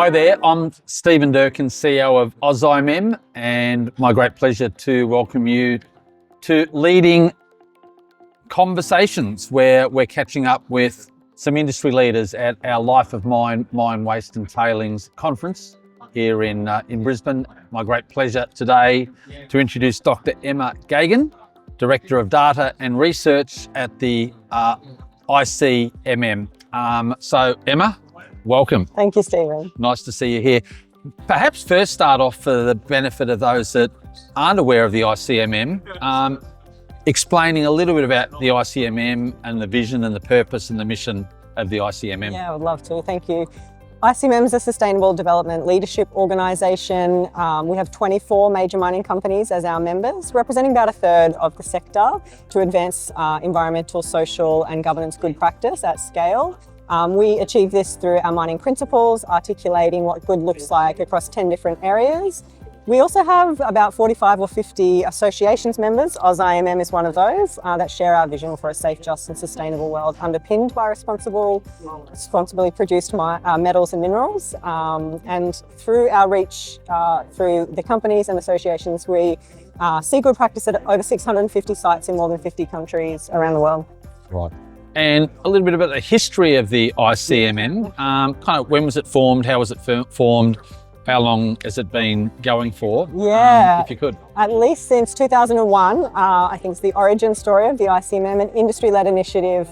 Hi there, I'm Stephen Durkin, CEO of AusIMM, and my great pleasure to welcome you to leading conversations where we're catching up with some industry leaders at our Life of Mine, Mine Waste and Tailings Conference here in Brisbane. My great pleasure today to introduce Dr. Emma Gagen, Director of Data and Research at the ICMM. So Emma, welcome. Thank you, Stephen. Nice to see you here. Perhaps first start off for the benefit of those that aren't aware of the ICMM, explaining a little bit about the ICMM and the vision and the purpose and the mission of the ICMM. Yeah, I would love to. Thank you. ICMM is a sustainable development leadership organisation. We have 24 major mining companies as our members, representing about a third of the sector to advance environmental, social and governance good practice at scale. We achieve this through our mining principles, articulating what good looks like across 10 different areas. We also have about 45 or 50 associations members. AusIMM is one of those that share our vision for a safe, just and sustainable world underpinned by responsibly produced metals and minerals. And through our reach, through the companies and associations, we see good practice at over 650 sites in more than 50 countries around the world. Right. And a little bit about the history of the ICMM, kind of when was it formed, how was it formed, how long has it been going for? Yeah, if you could. At least since 2001, I think it's the origin story of the ICMM, an industry-led initiative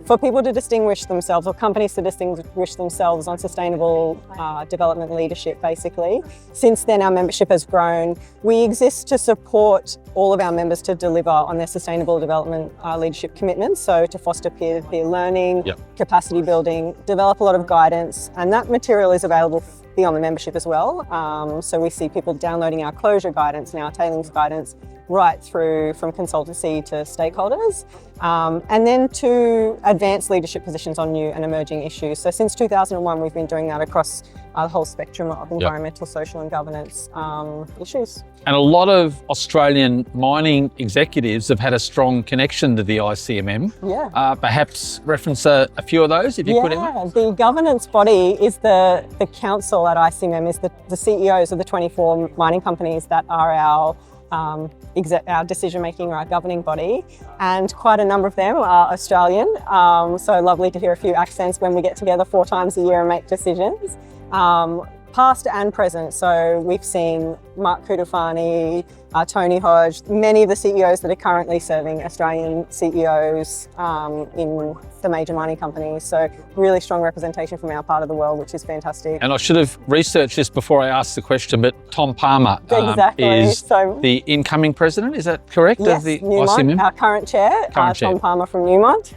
for people to distinguish themselves, or companies to distinguish themselves on sustainable development leadership, basically. Since then, our membership has grown. We exist to support all of our members to deliver on their sustainable development leadership commitments, so to foster peer-to-peer learning, capacity building, develop a lot of guidance, and that material is available beyond the membership as well. So we see people downloading our closure guidance and our tailings guidance right through from consultancy to stakeholders, and then to advance leadership positions on new and emerging issues. So since 2001, we've been doing that across the whole spectrum of environmental, social and governance issues. And a lot of Australian mining executives have had a strong connection to the ICMM. Yeah. Perhaps reference a few of those, if you could, Emma. Yeah, the governance body is the council at ICMM, is the CEOs of the 24 mining companies that are our decision-making or our governing body, and quite a number of them are Australian. So lovely to hear a few accents when we get together 4 times a year and make decisions. Past and present, so we've seen Mark Kudufani, Tony Hodge, many of the CEOs that are currently serving Australian CEOs in the major mining companies. So really strong representation from our part of the world, which is fantastic. And I should have researched this before I asked the question, but Tom Palmer is the incoming president, is that correct? Yes, of the Newmont, ICMM? Our current chair, Tom Palmer from Newmont.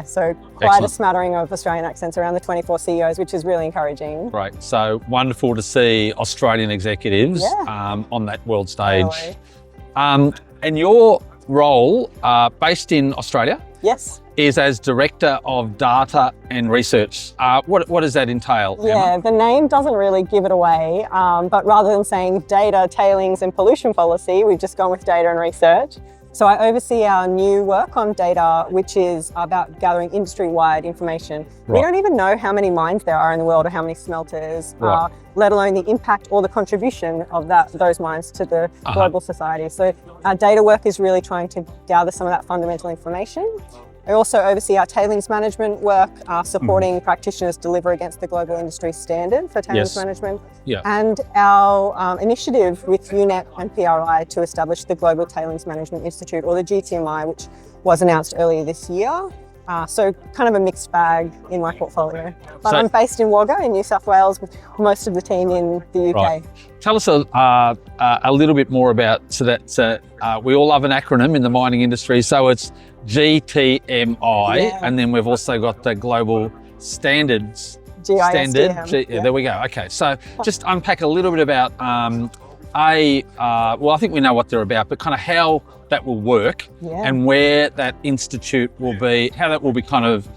So quite a smattering of Australian accents around the 24 CEOs, which is really encouraging. Right, so wonderful to see Australian executives on that world stage. Totally. And your role, based in Australia, is as Director of Data and Research. What does that entail, Emma? The name doesn't really give it away, but rather than saying data, tailings and pollution policy, we've just gone with data and research. So I oversee our new work on data, which is about gathering industry-wide information. We don't even know how many mines there are in the world or how many smelters, let alone the impact or the contribution of those mines to the global society. So our data work is really trying to gather some of that fundamental information. I also oversee our tailings management work, supporting practitioners deliver against the global industry standard for tailings management, and our initiative with UNEP and PRI to establish the Global Tailings Management Institute, or the GTMI, which was announced earlier this year. So kind of a mixed bag in my portfolio. But I'm based in Wagga in New South Wales with most of the team in the UK. Right. Tell us a little bit more about, we all love an acronym in the mining industry, so it's GTMI, and then we've also got the Global Standards. There we go. Okay, so just unpack a little bit about, well, I think we know what they're about, but kind of how that will work and where that institute will be, how that will be kind of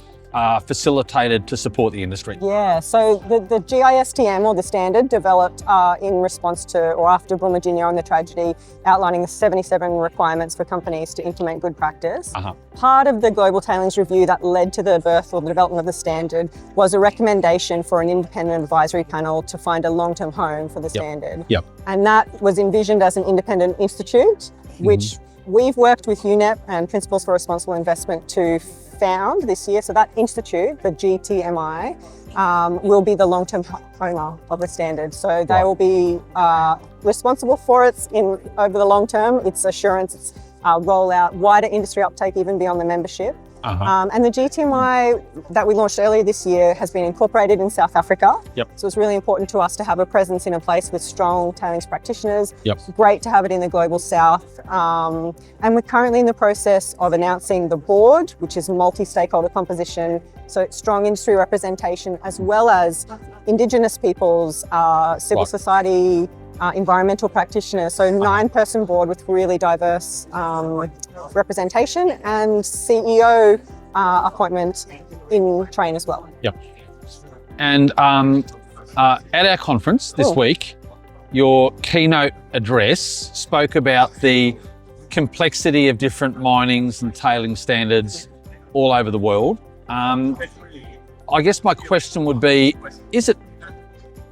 facilitated to support the industry? Yeah, so the GISTM, or the standard, developed in response to or after Brumagino and the tragedy, outlining the 77 requirements for companies to implement good practice. Part of the global tailings review that led to the birth or the development of the standard was a recommendation for an independent advisory panel to find a long-term home for the standard. And that was envisioned as an independent institute, which we've worked with UNEP and Principles for Responsible Investment to found this year. So that institute, the GTMI, will be the long-term owner of the standard. So they will be responsible for it over the long term, its assurance, its rollout, wider industry uptake even beyond the membership. And the GTMI that we launched earlier this year has been incorporated in South Africa. So it's really important to us to have a presence in a place with strong tailings practitioners. Great to have it in the global south. And we're currently in the process of announcing the board, which is multi-stakeholder composition. So it's strong industry representation, as well as Indigenous peoples, civil society, environmental practitioners. So 9-person board with really diverse representation, and CEO appointment in train as well. And at our conference this week, your keynote address spoke about the complexity of different minings and tailing standards all over the world. I guess my question would be, is it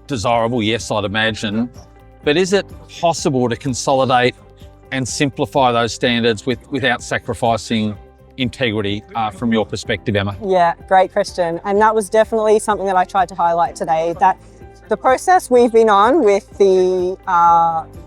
desirable? Yes, I'd imagine. But is it possible to consolidate and simplify those standards without sacrificing integrity from your perspective, Emma? Yeah, great question. And that was definitely something that I tried to highlight today, that the process we've been on with the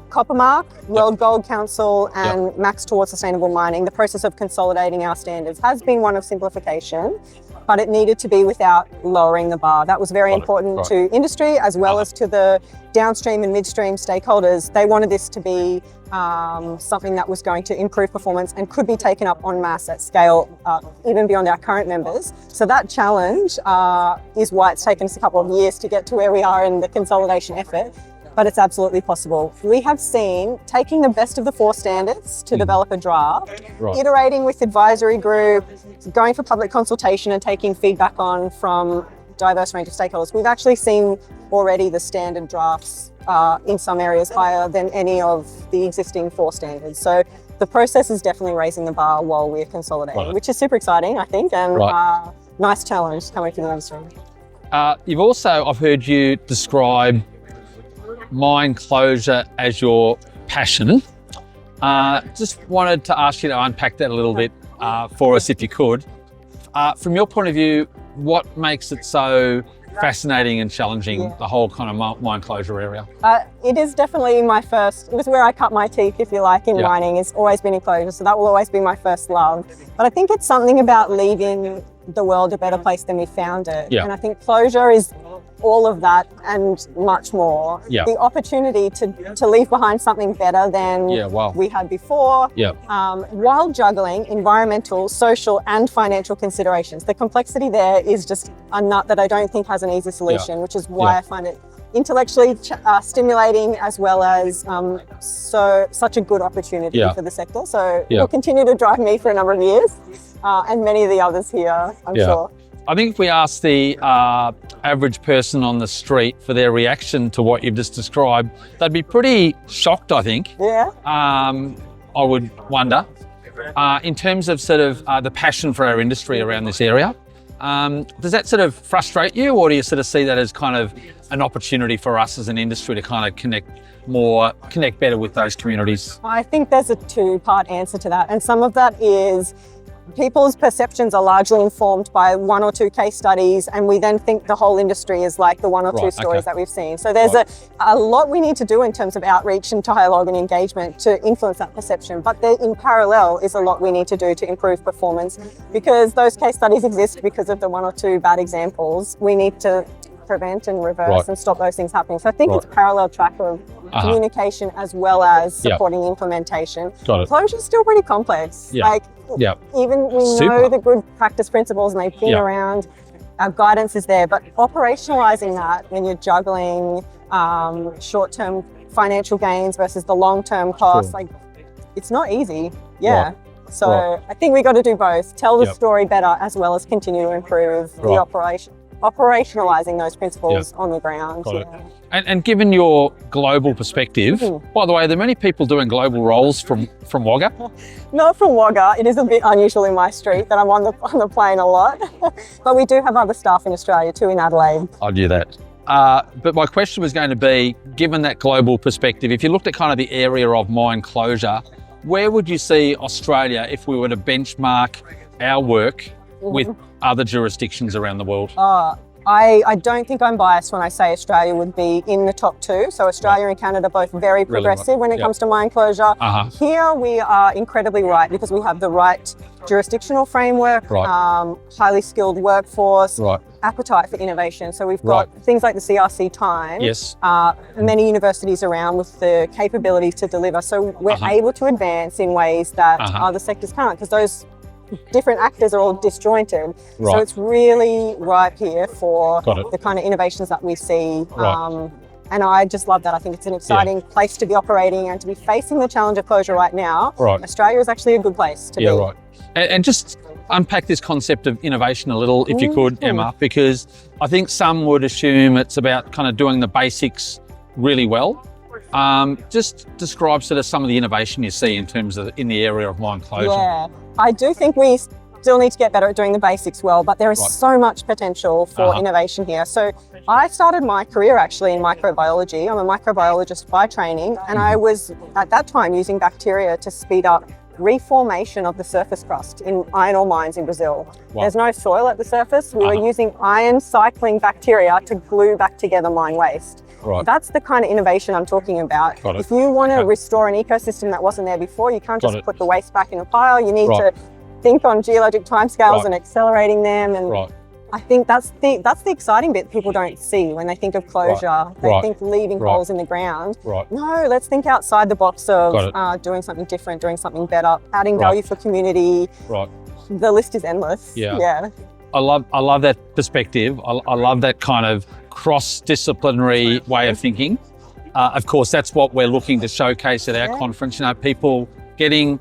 Copper Mark, World Gold Council and Max Towards Sustainable Mining, the process of consolidating our standards has been one of simplification, but it needed to be without lowering the bar. That was very important to industry as well as to the downstream and midstream stakeholders. They wanted this to be something that was going to improve performance and could be taken up en masse at scale, even beyond our current members. So that challenge is why it's taken us a couple of years to get to where we are in the consolidation effort. But it's absolutely possible. We have seen taking the best of the 4 standards to develop a draft, iterating with advisory group, going for public consultation and taking feedback on from diverse range of stakeholders. We've actually seen already the standard drafts in some areas higher than any of the existing 4 standards. So the process is definitely raising the bar while we're consolidating, which is super exciting, I think, and nice challenge coming from the industry. You've also, I've heard you describe mine closure as your passion. Just wanted to ask you to unpack that a little bit for us, if you could. From your point of view, what makes it so fascinating and challenging, the whole kind of mine closure area? It is definitely my first, it was where I cut my teeth, if you like, in mining. It's always been in closure, so that will always be my first love. But I think it's something about leaving the world a better place than we found it. And I think closure is all of that and much more. The opportunity to leave behind something better than we had before, while juggling environmental, social and financial considerations. The complexity there is just a nut that I don't think has an easy solution, which is why I find it intellectually stimulating, as well as such a good opportunity for the sector. So it will continue to drive me for a number of years, and many of the others here, I'm sure. I think if we ask the average person on the street for their reaction to what you've just described, they'd be pretty shocked, I think. I would wonder. In terms of sort of the passion for our industry around this area, does that sort of frustrate you, or do you sort of see that as kind of an opportunity for us as an industry to kind of connect better with those communities? I think there's a 2-part answer to that, and some of that is people's perceptions are largely informed by 1 or 2 case studies, and we then think the whole industry is like the 1 or 2 stories that we've seen. So there's a lot we need to do in terms of outreach and dialogue and engagement to influence that perception. But there, in parallel, is a lot we need to do to improve performance, because those case studies exist because of the 1 or 2 bad examples. We need to prevent and reverse and stop those things happening. So I think it's a parallel track of communication as well as supporting implementation. Closure is still pretty complex. Even we know the good practice principles and they've been around, our guidance is there, but operationalizing that when you're juggling short-term financial gains versus the long-term costs, like, it's not easy. So Right. I think we got to do both, tell the Yep. story better as well as continue to improve the Right. operationalizing those principles on the ground. Got it. And given your global perspective, Mhm. by the way, are there many people doing global roles from Wagga? Not from Wagga. It is a bit unusual in my street that I'm on the plane a lot. But we do have other staff in Australia too, in Adelaide. I knew that. But my question was going to be, given that global perspective, if you looked at kind of the area of mine closure, where would you see Australia if we were to benchmark our work with other jurisdictions around the world? I don't think I'm biased when I say Australia would be in the top two. So Australia and Canada both very progressive when it comes to mine closure. Here we are incredibly right because we have the right jurisdictional framework, highly skilled workforce, appetite for innovation. So we've got things like the CRC time, many universities around with the capability to deliver. So we're able to advance in ways that other sectors can't, because those different actors are all disjointed. So it's really ripe here for the kind of innovations that we see. And I just love that. I think it's an exciting place to be operating and to be facing the challenge of closure right now. Australia is actually a good place to be. And just unpack this concept of innovation a little, if you could, Emma, because I think some would assume it's about kind of doing the basics really well. Just describe sort of some of the innovation you see in terms of in the area of mine closure. Yeah, I do think we still need to get better at doing the basics well, but there is so much potential for innovation here. So I started my career actually in microbiology. I'm a microbiologist by training, and I was at that time using bacteria to speed up reformation of the surface crust in iron ore mines in Brazil. There's no soil at the surface. We were using iron cycling bacteria to glue back together mine waste. That's the kind of innovation I'm talking about. If you want to restore an ecosystem that wasn't there before, you can't just put the waste back in a pile. You need to think on geologic timescales and accelerating them. And I think that's the exciting bit people don't see when they think of closure. They think leaving holes in the ground. No, let's think outside the box of doing something different, doing something better, adding value for community. The list is endless. I love that perspective. I love that kind of cross-disciplinary way of thinking. Of course, that's what we're looking to showcase at our conference. You know, people getting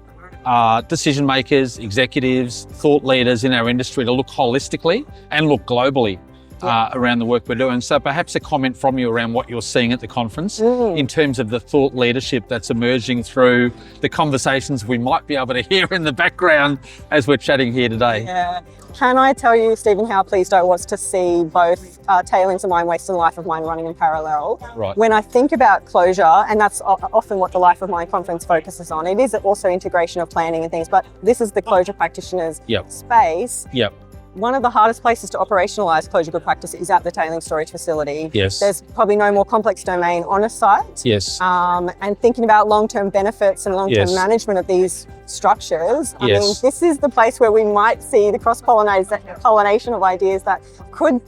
decision makers, executives, thought leaders in our industry to look holistically and look globally around the work we're doing. So perhaps a comment from you around what you're seeing at the conference in terms of the thought leadership that's emerging through the conversations we might be able to hear in the background as we're chatting here today. Can I tell you, Stephen, how pleased I was to see both tailings and mine waste and life of mine running in parallel. When I think about closure, and that's often what the Life of Mine conference focuses on, it is also integration of planning and things, but this is the closure practitioners space. One of the hardest places to operationalise closure good practice is at the tailings storage facility. There's probably no more complex domain on a site. And thinking about long-term benefits and long-term management of these structures, I mean, this is the place where we might see the cross-pollination of ideas that could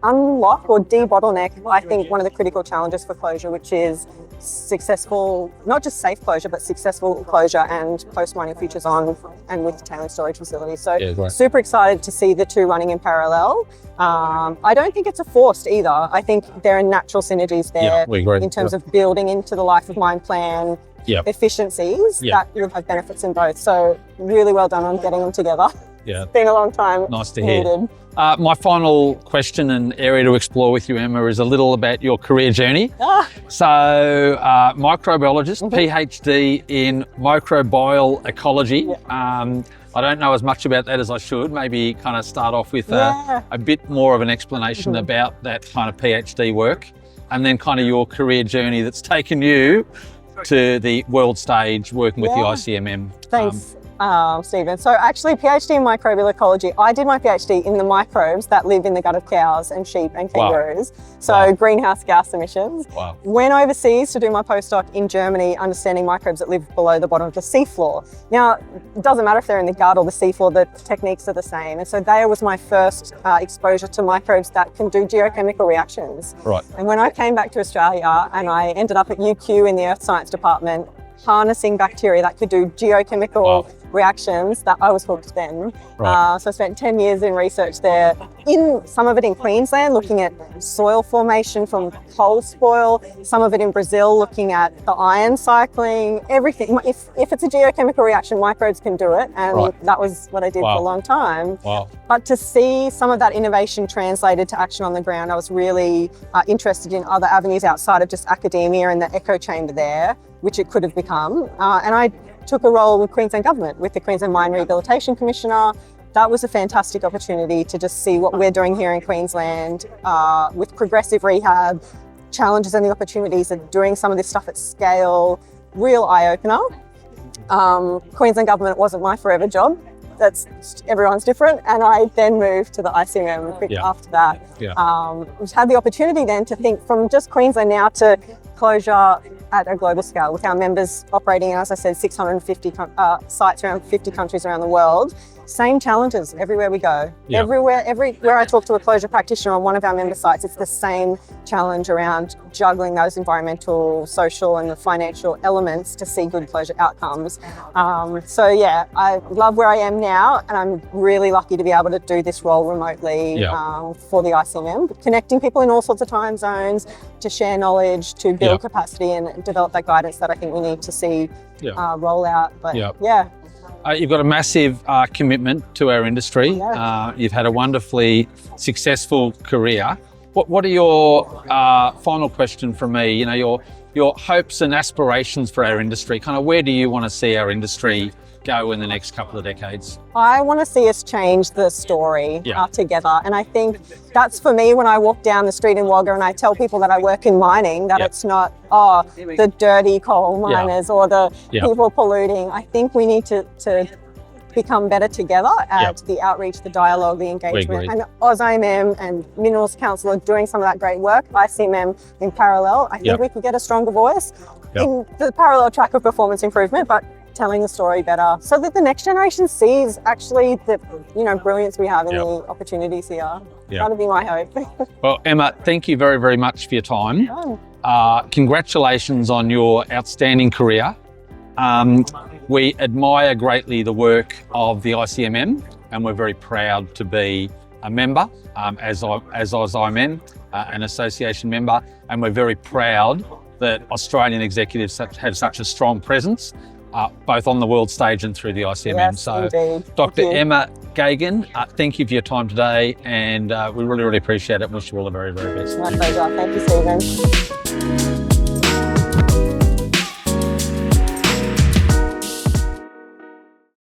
unlock or de-bottleneck, I think, one of the critical challenges for closure, which is successful, not just safe closure, but successful closure and post-mining futures on and with tailings storage facilities. So super excited to see the two running in parallel. I don't think it's a forced either. I think there are natural synergies there in terms of building into the life of mine plan efficiencies that will have benefits in both. So really well done on getting them together. It's been a long time. Nice to hear. My final question and area to explore with you, Emma, is a little about your career journey. So, microbiologist, PhD in microbial ecology. I don't know as much about that as I should. Maybe kind of start off with a bit more of an explanation about that kind of PhD work, and then kind of your career journey that's taken you to the world stage working with the ICMM. Thanks. Stephen. So actually PhD in microbial ecology, I did my PhD in the microbes that live in the gut of cows and sheep and kangaroos. So greenhouse gas emissions. Went overseas to do my postdoc in Germany, understanding microbes that live below the bottom of the seafloor. Now, it doesn't matter if they're in the gut or the seafloor, the techniques are the same. And so there was my first exposure to microbes that can do geochemical reactions. And when I came back to Australia and I ended up at UQ in the Earth Science department, harnessing bacteria that could do geochemical reactions that I was hooked then. Right. So I spent 10 years in research there, some of it in Queensland, looking at soil formation from coal spoil, some of it in Brazil, looking at the ion cycling, everything. If it's a geochemical reaction, microbes can do it, and that was what I did for a long time. Wow. But to see some of that innovation translated to action on the ground, I was really interested in other avenues outside of just academia and the echo chamber there, which it could have become. And I took a role with Queensland Government, with the Queensland Mine Rehabilitation Commissioner. That was a fantastic opportunity to just see what we're doing here in Queensland with progressive rehab, challenges and the opportunities of doing some of this stuff at scale, real eye-opener. Queensland Government wasn't my forever job. Everyone's different, and I then moved to the ICMM quick after that. Which had the opportunity then to think from just Queensland now to closure at a global scale, with our members operating in, as I said, 650 sites around 50 countries around the world. Same challenges everywhere we go. Everywhere I talk to a closure practitioner on one of our member sites, it's the same challenge around juggling those environmental, social and the financial elements to see good closure outcomes. So yeah, I love where I am now, and I'm really lucky to be able to do this role remotely for the ICMM, connecting people in all sorts of time zones to share knowledge, to build capacity and develop that guidance that I think we need to see roll out. But you've got a massive commitment to our industry. You've had a wonderfully successful career. What are your final question from me? You know, your hopes and aspirations for our industry. Kind of where do you want to see our industry go in the next couple of decades? I want to see us change the story together. And I think that's for me when I walk down the street in Wagga and I tell people that I work in mining, that it's not, the dirty coal miners or the people polluting. I think we need to become better together at the outreach, the dialogue, the engagement. And AusIMM and Minerals Council are doing some of that great work, ICMM in parallel. I think we could get a stronger voice in the parallel track of performance improvement, but telling the story better so that the next generation sees actually the brilliance we have and the opportunities here. That would be my hope. Well, Emma, thank you very, very much for your time. Congratulations on your outstanding career. We admire greatly the work of the ICMM, and we're very proud to be a member as AusIMM, an association member, and we're very proud that Australian executives have such a strong presence both on the world stage and through the ICMM. Yes, so indeed. Dr. Emma Gagen, thank you for your time today, and we really, really appreciate it and wish you all the very, very best. My pleasure. Thank you, Stephen.